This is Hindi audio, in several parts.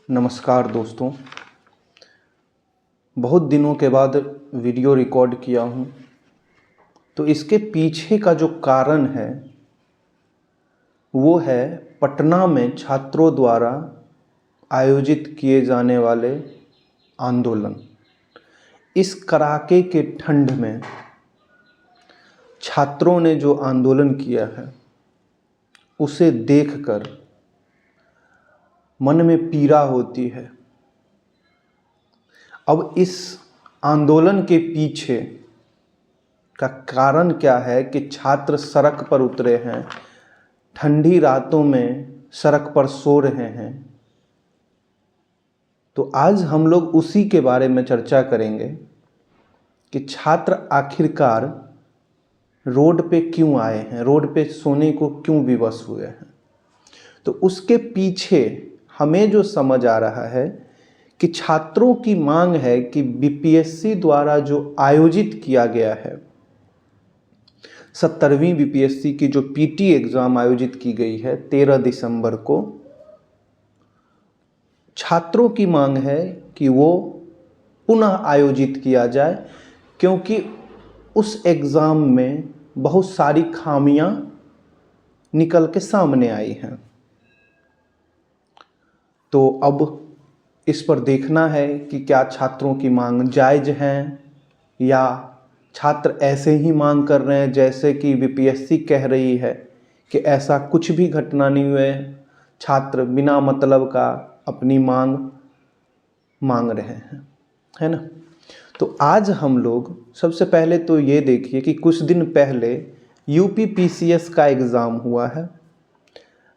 नमस्कार दोस्तों। बहुत दिनों के बाद वीडियो रिकॉर्ड किया हूँ, तो इसके पीछे का जो कारण है वो है पटना में छात्रों द्वारा आयोजित किए जाने वाले आंदोलन। इस कड़ाके के ठंड में छात्रों ने जो आंदोलन किया है उसे देखकर मन में पीड़ा होती है। अब इस आंदोलन के पीछे का कारण क्या है कि छात्र सड़क पर उतरे हैं, ठंडी रातों में सड़क पर सो रहे हैं। तो आज हम लोग उसी के बारे में चर्चा करेंगे कि छात्र आखिरकार रोड पे क्यों आए हैं, रोड पे सोने को क्यों विवश हुए हैं। तो उसके पीछे हमें जो समझ आ रहा है कि छात्रों की मांग है कि बीपीएससी द्वारा जो आयोजित किया गया है 70वीं बीपीएससी की जो पीटी एग्ज़ाम आयोजित की गई है 13 दिसंबर को, छात्रों की मांग है कि वो पुनः आयोजित किया जाए, क्योंकि उस एग्ज़ाम में बहुत सारी खामियां निकल के सामने आई हैं। तो अब इस पर देखना है कि क्या छात्रों की मांग जायज़ हैं या छात्र ऐसे ही मांग कर रहे हैं जैसे कि बीपीएससी कह रही है कि ऐसा कुछ भी घटना नहीं हुए, छात्र बिना मतलब का अपनी मांग रहे हैं, है ना। तो आज हम लोग सबसे पहले तो ये देखिए कि कुछ दिन पहले यूपी पीसीएस का एग्ज़ाम हुआ है।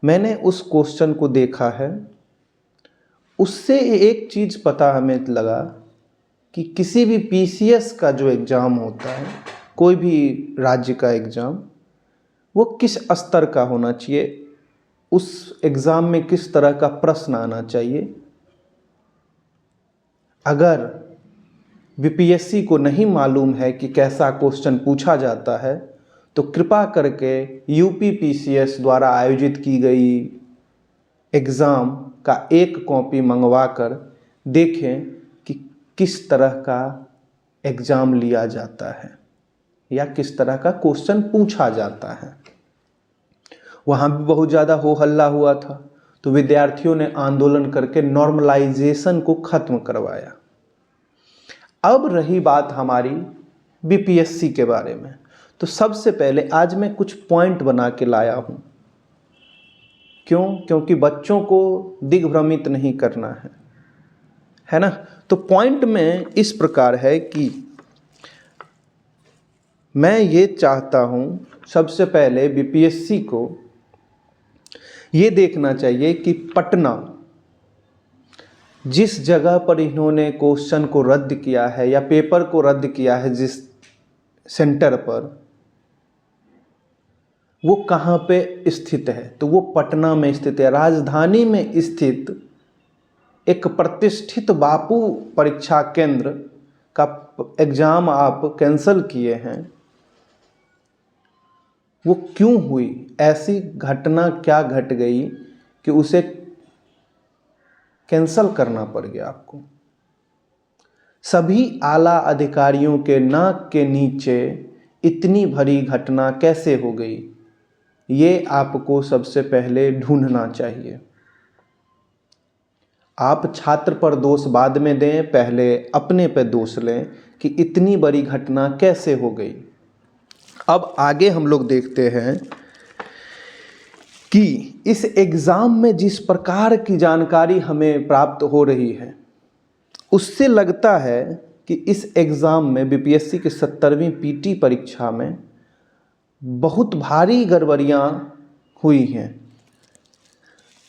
मैंने उस क्वेश्चन को देखा है, उससे एक चीज़ पता हमें लगा कि किसी भी पीसीएस का जो एग्ज़ाम होता है, कोई भी राज्य का एग्ज़ाम, वो किस स्तर का होना चाहिए, उस एग्ज़ाम में किस तरह का प्रश्न आना चाहिए। अगर बीपीएससी को नहीं मालूम है कि कैसा क्वेश्चन पूछा जाता है, तो कृपा करके यूपी पीसीएस द्वारा आयोजित की गई एग्ज़ाम का एक कॉपी मंगवा कर देखें कि किस तरह का एग्ज़ाम लिया जाता है या किस तरह का क्वेश्चन पूछा जाता है। वहाँ भी बहुत ज़्यादा हो हल्ला हुआ था, तो विद्यार्थियों ने आंदोलन करके नॉर्मलाइजेशन को ख़त्म करवाया। अब रही बात हमारी बीपीएससी के बारे में, तो सबसे पहले आज मैं कुछ पॉइंट बना के लाया हूँ। क्योंकि बच्चों को दिग्भ्रमित नहीं करना है ना। तो पॉइंट में इस प्रकार है कि मैं ये चाहता हूँ, सबसे पहले बीपीएससी को ये देखना चाहिए कि पटना जिस जगह पर इन्होंने क्वेश्चन को रद्द किया है या पेपर को रद्द किया है, जिस सेंटर पर, वो कहाँ पे स्थित है। तो वो पटना में स्थित है, राजधानी में स्थित एक प्रतिष्ठित बापू परीक्षा केंद्र का एग्ज़ाम आप कैंसिल किए हैं। वो क्यों हुई, ऐसी घटना क्या घट गई कि उसे कैंसिल करना पड़ गया आपको। सभी आला अधिकारियों के नाक के नीचे इतनी बड़ी घटना कैसे हो गई, ये आपको सबसे पहले ढूंढना चाहिए। आप छात्र पर दोष बाद में दें, पहले अपने पे दोष लें कि इतनी बड़ी घटना कैसे हो गई। अब आगे हम लोग देखते हैं कि इस एग्ज़ाम में जिस प्रकार की जानकारी हमें प्राप्त हो रही है, उससे लगता है कि इस एग्ज़ाम में बीपीएससी की 70वीं पीटी परीक्षा में बहुत भारी गड़बड़ियाँ हुई हैं।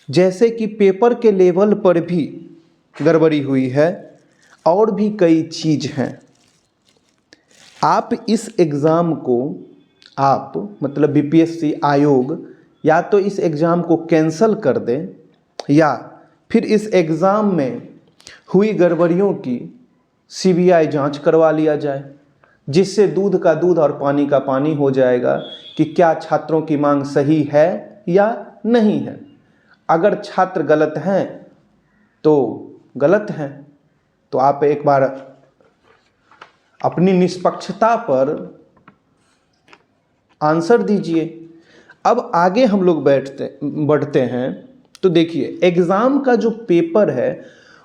जैसे कि पेपर के लेवल पर भी गड़बड़ी हुई है और भी कई चीज़ हैं। आप इस एग्ज़ाम को मतलब बीपीएससी आयोग या तो इस एग्ज़ाम को कैंसिल कर दें या फिर इस एग्ज़ाम में हुई गड़बड़ियों की सीबीआई जांच करवा लिया जाए, जिससे दूध का दूध और पानी का पानी हो जाएगा कि क्या छात्रों की मांग सही है या नहीं है। अगर छात्र गलत हैं तो गलत हैं। तो आप एक बार अपनी निष्पक्षता पर आंसर दीजिए। अब आगे हम लोग बढ़ते हैं। तो देखिए, एग्ज़ाम का जो पेपर है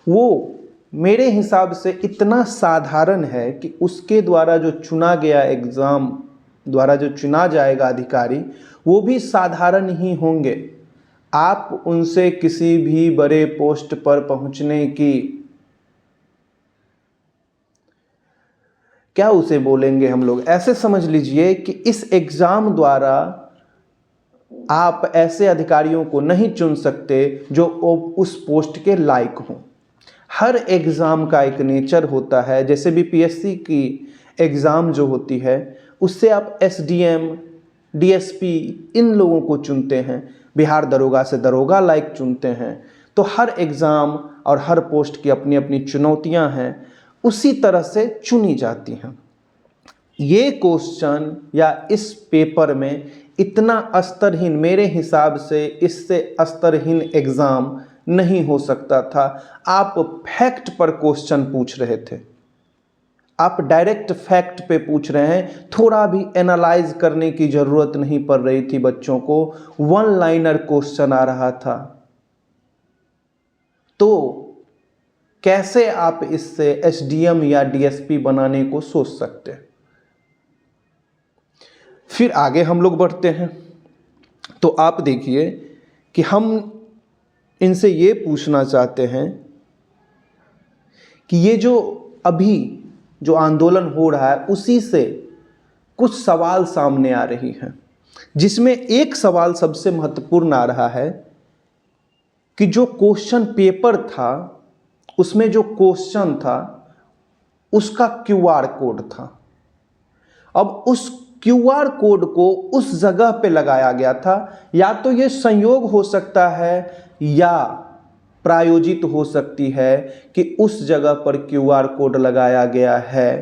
वो मेरे हिसाब से इतना साधारण है कि उसके द्वारा जो चुना गया एग्ज़ाम द्वारा जो चुना जाएगा अधिकारी, वो भी साधारण ही होंगे। आप उनसे किसी भी बड़े पोस्ट पर पहुंचने की, क्या उसे बोलेंगे हम लोग, ऐसे समझ लीजिए कि इस एग्ज़ाम द्वारा आप ऐसे अधिकारियों को नहीं चुन सकते जो उस पोस्ट के लायक हों। हर एग्ज़ाम का एक नेचर होता है। जैसे बीपीएससी की एग्ज़ाम जो होती है उससे आप एसडीएम, डीएसपी इन लोगों को चुनते हैं, बिहार दरोगा से दरोगा लायक चुनते हैं। तो हर एग्ज़ाम और हर पोस्ट की अपनी अपनी चुनौतियां हैं, उसी तरह से चुनी जाती हैं। ये क्वेश्चन या इस पेपर में इतना स्तरहीन, मेरे हिसाब से इससे स्तरहीन एग्ज़ाम नहीं हो सकता था। आप फैक्ट पर क्वेश्चन पूछ रहे थे, आप डायरेक्ट फैक्ट पे पूछ रहे हैं, थोड़ा भी एनालाइज करने की ज़रूरत नहीं पड़ रही थी बच्चों को, वन लाइनर क्वेश्चन आ रहा था। तो कैसे आप इससे एसडीएम या डीएसपी बनाने को सोच सकते हैं? फिर आगे हम लोग बढ़ते हैं। तो आप देखिए कि हम इनसे ये पूछना चाहते हैं कि ये जो अभी जो आंदोलन हो रहा है उसी से कुछ सवाल सामने आ रही हैं, जिसमें एक सवाल सबसे महत्वपूर्ण आ रहा है कि जो क्वेश्चन पेपर था उसमें जो क्वेश्चन था उसका क्यूआर कोड था। अब उस क्यूआर कोड को उस जगह पे लगाया गया था, या तो ये संयोग हो सकता है या प्रायोजित हो सकती है कि उस जगह पर क्यूआर कोड लगाया गया है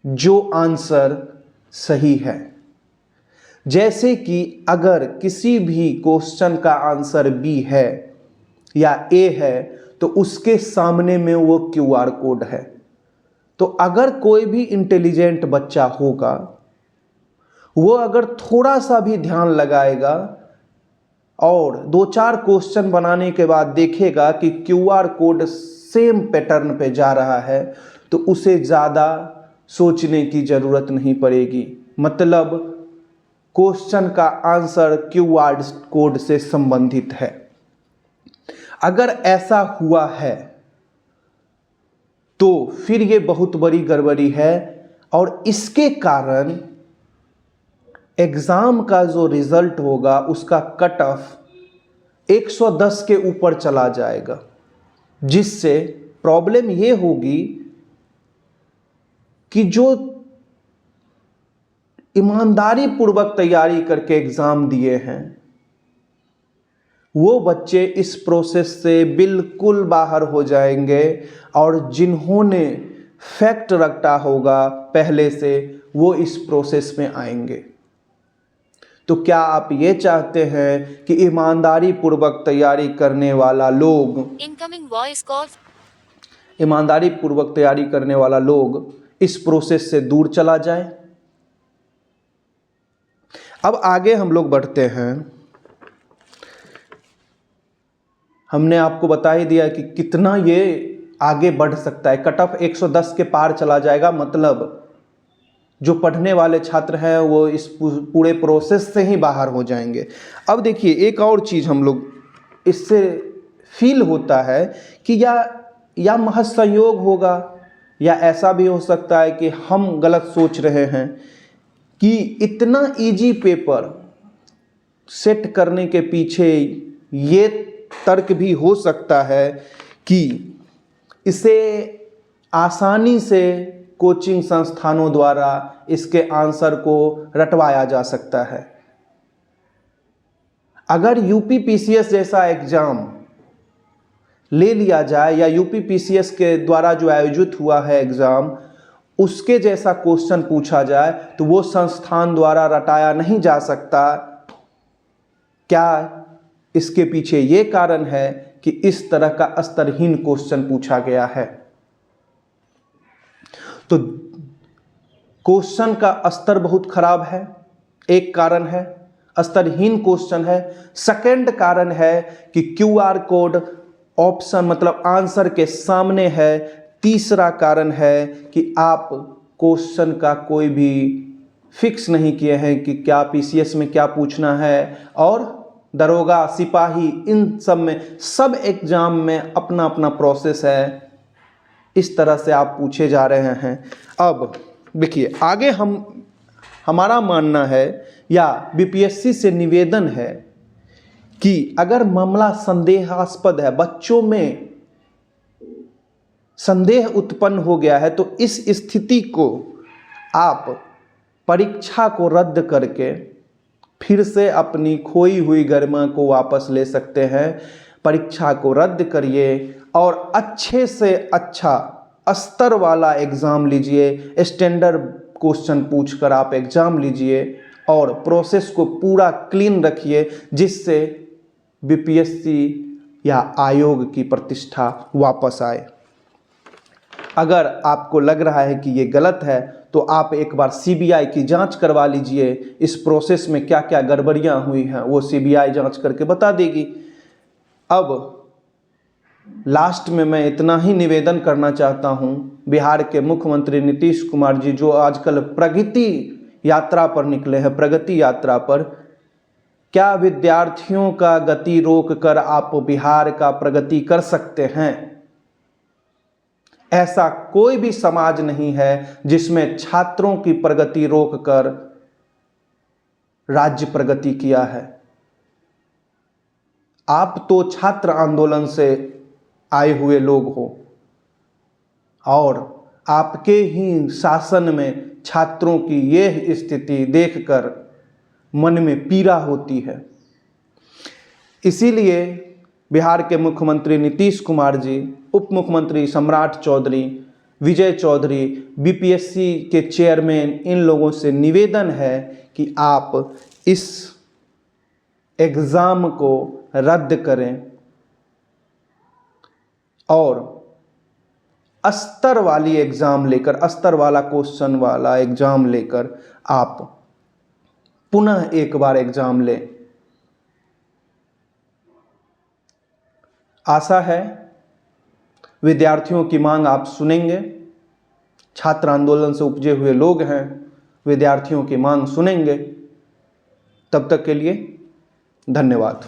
जो आंसर सही है। जैसे कि अगर किसी भी क्वेश्चन का आंसर बी है या ए है तो उसके सामने में वो क्यूआर कोड है। तो अगर कोई भी इंटेलिजेंट बच्चा होगा, वो अगर थोड़ा सा भी ध्यान लगाएगा और दो चार क्वेश्चन बनाने के बाद देखेगा कि क्यूआर कोड सेम पैटर्न पे जा रहा है, तो उसे ज़्यादा सोचने की ज़रूरत नहीं पड़ेगी। मतलब क्वेश्चन का आंसर क्यूआर कोड से संबंधित है। अगर ऐसा हुआ है तो फिर ये बहुत बड़ी गड़बड़ी है, और इसके कारण एग्ज़ाम का जो रिज़ल्ट होगा उसका कट ऑफ 110 के ऊपर चला जाएगा, जिससे प्रॉब्लम ये होगी कि जो ईमानदारी पूर्वक तैयारी करके एग्ज़ाम दिए हैं वो बच्चे इस प्रोसेस से बिल्कुल बाहर हो जाएंगे, और जिन्होंने फैक्ट रखा होगा पहले से वो इस प्रोसेस में आएंगे। तो क्या आप ये चाहते हैं कि ईमानदारी पूर्वक तैयारी करने वाला लोग, इनकमिंग वॉइस कॉल, ईमानदारी पूर्वक तैयारी करने वाला लोग इस प्रोसेस से दूर चला जाए? अब आगे हम लोग बढ़ते हैं। हमने आपको बता ही दिया कि कितना ये आगे बढ़ सकता है। कट ऑफ 110 के पार चला जाएगा, मतलब जो पढ़ने वाले छात्र हैं वो इस पूरे प्रोसेस से ही बाहर हो जाएंगे। अब देखिए, एक और चीज़ हम लोग इससे फील होता है कि या महज संयोग होगा, या ऐसा भी हो सकता है कि हम गलत सोच रहे हैं कि इतना इजी पेपर सेट करने के पीछे ये तर्क भी हो सकता है कि इसे आसानी से कोचिंग संस्थानों द्वारा इसके आंसर को रटवाया जा सकता है। अगर यूपी पीसीएस जैसा एग्जाम ले लिया जाए, या यूपी पीसीएस के द्वारा जो आयोजित हुआ है एग्जाम, उसके जैसा क्वेश्चन पूछा जाए तो वो संस्थान द्वारा रटाया नहीं जा सकता। क्या इसके पीछे ये कारण है कि इस तरह का स्तरहीन क्वेश्चन पूछा गया है। तो क्वेश्चन का स्तर बहुत खराब है, एक कारण है, स्तरहीन क्वेश्चन है। सेकंड कारण है कि QR कोड ऑप्शन मतलब आंसर के सामने है। तीसरा कारण है कि आप क्वेश्चन का कोई भी फिक्स नहीं किए हैं कि क्या PCS में क्या पूछना है, और दरोगा, सिपाही, इन सब में, सब एग्जाम में अपना अपना प्रोसेस है। इस तरह से आप पूछे जा रहे हैं। अब देखिए आगे हमारा मानना है या BPSC से निवेदन है कि अगर मामला संदेहास्पद है, बच्चों में संदेह उत्पन्न हो गया है, तो इस स्थिति को आप परीक्षा को रद्द करके फिर से अपनी खोई हुई गरिमा को वापस ले सकते हैं। परीक्षा को रद्द करिए और अच्छे से अच्छा स्तर वाला एग्ज़ाम लीजिए, स्टैंडर्ड क्वेश्चन पूछकर आप एग्ज़ाम लीजिए और प्रोसेस को पूरा क्लीन रखिए, जिससे BPSC या आयोग की प्रतिष्ठा वापस आए। अगर आपको लग रहा है कि ये गलत है तो आप एक बार CBI की जांच करवा लीजिए। इस प्रोसेस में क्या क्या गड़बड़ियां हुई हैं वो CBI जांच करके बता देगी। अब लास्ट में मैं इतना ही निवेदन करना चाहता हूं, बिहार के मुख्यमंत्री नीतीश कुमार जी जो आजकल प्रगति यात्रा पर निकले हैं, प्रगति यात्रा पर, क्या विद्यार्थियों का गति रोक कर आप बिहार का प्रगति कर सकते हैं? ऐसा कोई भी समाज नहीं है जिसमें छात्रों की प्रगति रोककर राज्य प्रगति किया है। आप तो छात्र आंदोलन से आए हुए लोग हो और आपके ही शासन में छात्रों की यह स्थिति देखकर मन में पीड़ा होती है। इसीलिए बिहार के मुख्यमंत्री नीतीश कुमार जी, उप मुख्यमंत्री सम्राट चौधरी, विजय चौधरी, BPSC के चेयरमैन, इन लोगों से निवेदन है कि आप इस एग्ज़ाम को रद्द करें और स्तर वाली एग्ज़ाम लेकर, स्तर वाला क्वेश्चन वाला एग्ज़ाम लेकर आप पुनः एक बार एग्ज़ाम लें। आशा है विद्यार्थियों की मांग आप सुनेंगे। छात्र आंदोलन से उपजे हुए लोग हैं, विद्यार्थियों की मांग सुनेंगे। तब तक के लिए धन्यवाद।